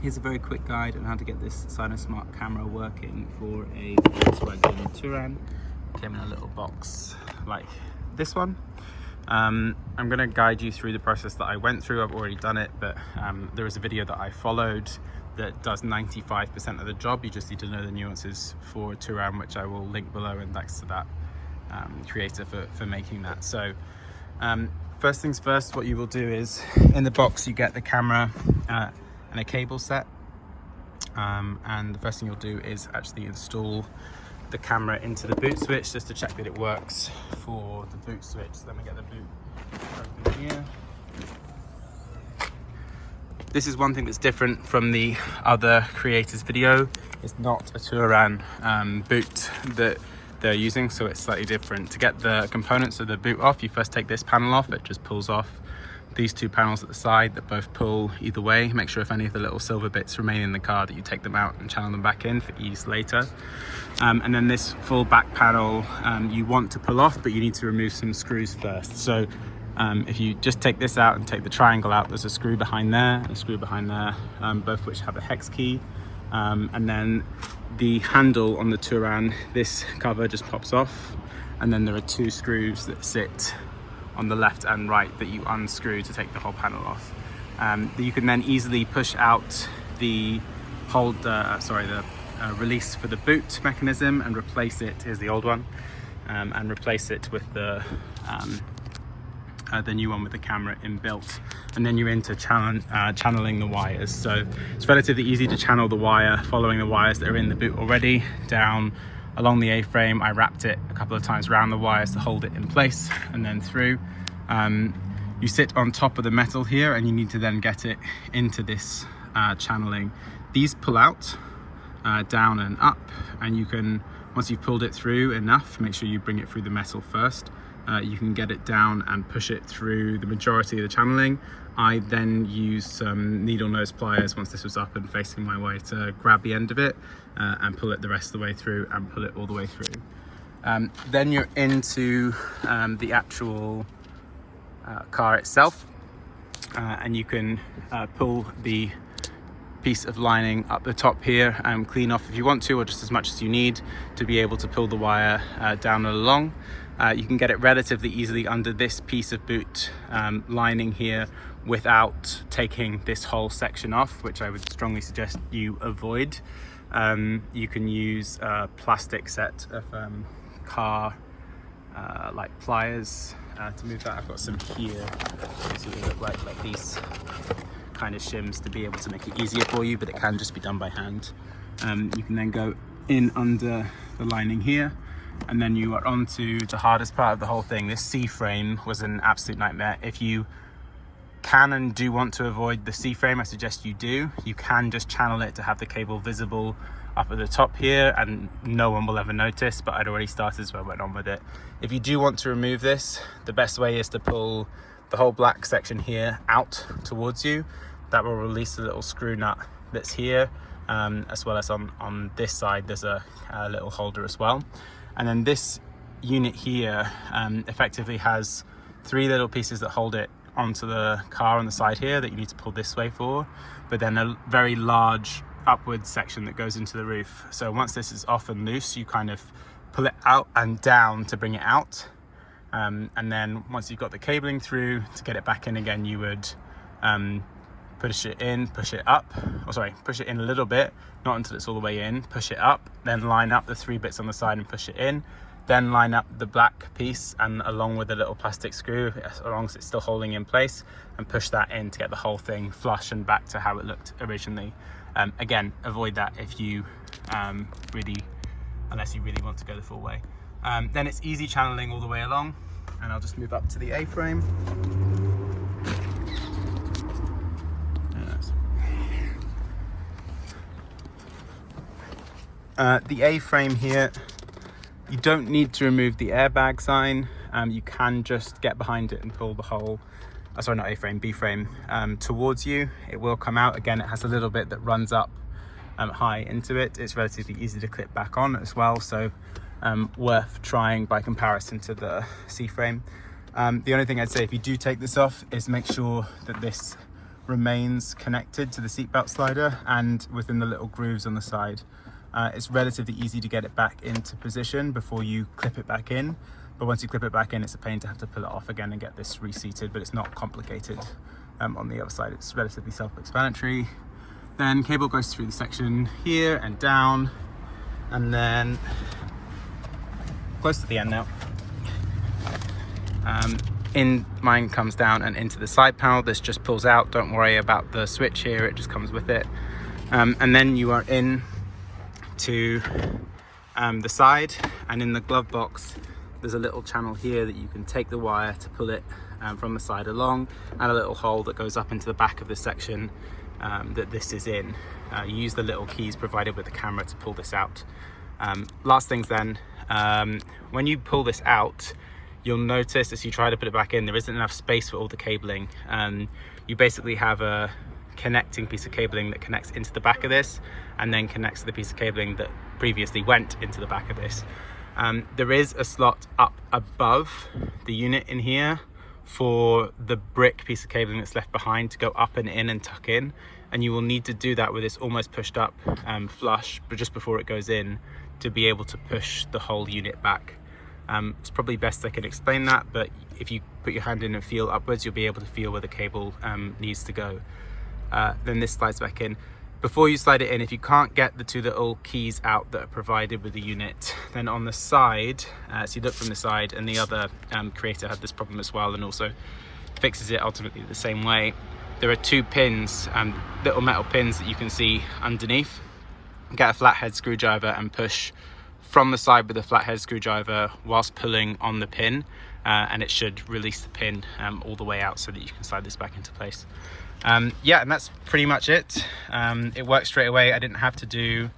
Here's a very quick guide on how to get this Sinosmart camera working for a Volkswagen Touran. It came in a little box like this one. I'm going to guide you through the process that I went through. I've already done it, but there is a video that I followed that does 95% of the job. You just need to know the nuances for a Touran, which I will link below, and thanks to that creator for making that. So first things first, what you will do is in the box you get the camera and a cable set, and the first thing you'll do is actually install the camera into the boot switch just to check that it works for the boot switch. So then we get the boot open here. This is one thing that's different from the other creators' video. It's not a Touran boot that they're using, so it's slightly different. To get the components of the boot off, you first take this panel off. It just pulls off these two panels at the side that both pull either way. Make sure if any of the little silver bits remain in the car that you take them out and channel them back in for ease later. And then this full back panel you want to pull off, but you need to remove some screws first. So if you just take this out and take the triangle out, there's a screw behind there and a screw behind there, both of which have a hex key. And then the handle on the Touran, this cover just pops off, and then there are two screws that sit on the left and right that you unscrew to take the whole panel off. You can then easily push out the release for the boot mechanism and replace it. Here's the old one, and replace it with the new one with the camera inbuilt. And then you're into channeling the wires. So it's relatively easy to channel the wire following the wires that are in the boot already down along the A-frame. I wrapped it a couple of times around the wires to hold it in place, and then through. You sit on top of the metal here, and you need to then get it into this channeling. These pull out down and up, and you can, once you've pulled it through enough, make sure you bring it through the metal first. You can get it down and push it through the majority of the channeling. I then used some needle nose pliers once this was up and facing my way to grab the end of it and pull it the rest of the way through, and pull it all the way through. Then you're into the actual car itself, and you can pull the piece of lining up the top here and clean off if you want to, or just as much as you need to be able to pull the wire down and along. You can get it relatively easily under this piece of boot lining here without taking this whole section off, which I would strongly suggest you avoid. You can use a plastic set of car like pliers to move that. I've got some here, so they look like these kind of shims to be able to make it easier for you, but it can just be done by hand. You can then go in under the lining here, and then you are onto the hardest part of the whole thing. This C-frame was an absolute nightmare. If you can and do want to avoid the C-frame, I suggest you do. You can just channel it to have the cable visible up at the top here, and no one will ever notice, but I'd already started, so I went on with it. If you do want to remove this, the best way is to pull the whole black section here out towards you. That will release the little screw nut that's here, as well as on this side there's a little holder as well. And then this unit here effectively has three little pieces that hold it onto the car on the side here that you need to pull this way for, but then a very large upward section that goes into the roof. So once this is off and loose, you kind of pull it out and down to bring it out, and then once you've got the cabling through to get it back in again, you would push it in, push it up, push it in a little bit, not until it's all the way in, push it up, then line up the three bits on the side and push it in, then line up the black piece and along with the little plastic screw, as long as it's still holding in place, and push that in to get the whole thing flush and back to how it looked originally. Again, avoid that if you unless you really want to go the full way. Then it's easy channeling all the way along, and I'll just move up to the A-frame. The A-frame here, you don't need to remove the airbag sign. You can just get behind it and pull the whole, sorry, not A-frame, B-frame towards you. It will come out. Again, it has a little bit that runs up high into it. It's relatively easy to clip back on as well, so worth trying by comparison to the C-frame. The only thing I'd say, if you do take this off, is make sure that this remains connected to the seatbelt slider and within the little grooves on the side. It's relatively easy to get it back into position before you clip it back in, but once you clip it back in, it's a pain to have to pull it off again and get this reseated, but it's not complicated. On the other side, it's relatively self-explanatory. Then cable goes through the section here and down, and then close to the end now. Mine comes down and into the side panel. This just pulls out. Don't worry about the switch here, it just comes with it. And then you are in to the side, and in the glove box there's a little channel here that you can take the wire to pull it from the side along, and a little hole that goes up into the back of the section that this is in. You use the little keys provided with the camera to pull this out. Last things then, when you pull this out, you'll notice as you try to put it back in, there isn't enough space for all the cabling. You basically have a connecting piece of cabling that connects into the back of this and then connects to the piece of cabling that previously went into the back of this. There is a slot up above the unit in here for the brick piece of cabling that's left behind to go up and in and tuck in, and you will need to do that with this almost pushed up flush, but just before it goes in, to be able to push the whole unit back. It's probably best I can explain that, but if you put your hand in and feel upwards, you'll be able to feel where the cable needs to go. Then this slides back in. Before you slide it in, if you can't get the two little keys out that are provided with the unit, then on the side, so you look from the side, and the other creator had this problem as well and also fixes it ultimately the same way. There are two pins, little metal pins that you can see underneath. Get a flathead screwdriver and push from the side with a flathead screwdriver whilst pulling on the pin, and it should release the pin all the way out so that you can slide this back into place. Yeah, and that's pretty much it. It worked straight away. I didn't have to do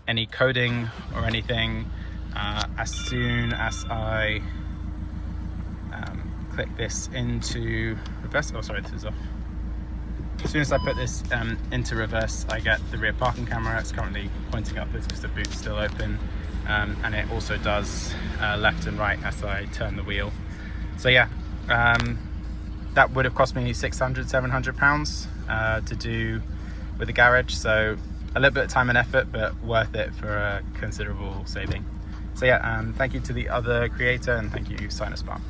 any coding or anything. As soon as I click this into reverse, oh sorry, this is off. As soon as I put this into reverse, I get the rear parking camera. It's currently pointing upwards because the boot's still open, and it also does left and right as I turn the wheel. So yeah, that would have cost me £600–700 to do with the garage, so a little bit of time and effort, but worth it for a considerable saving. So yeah, thank you to the other creator, and thank you Sinosmart.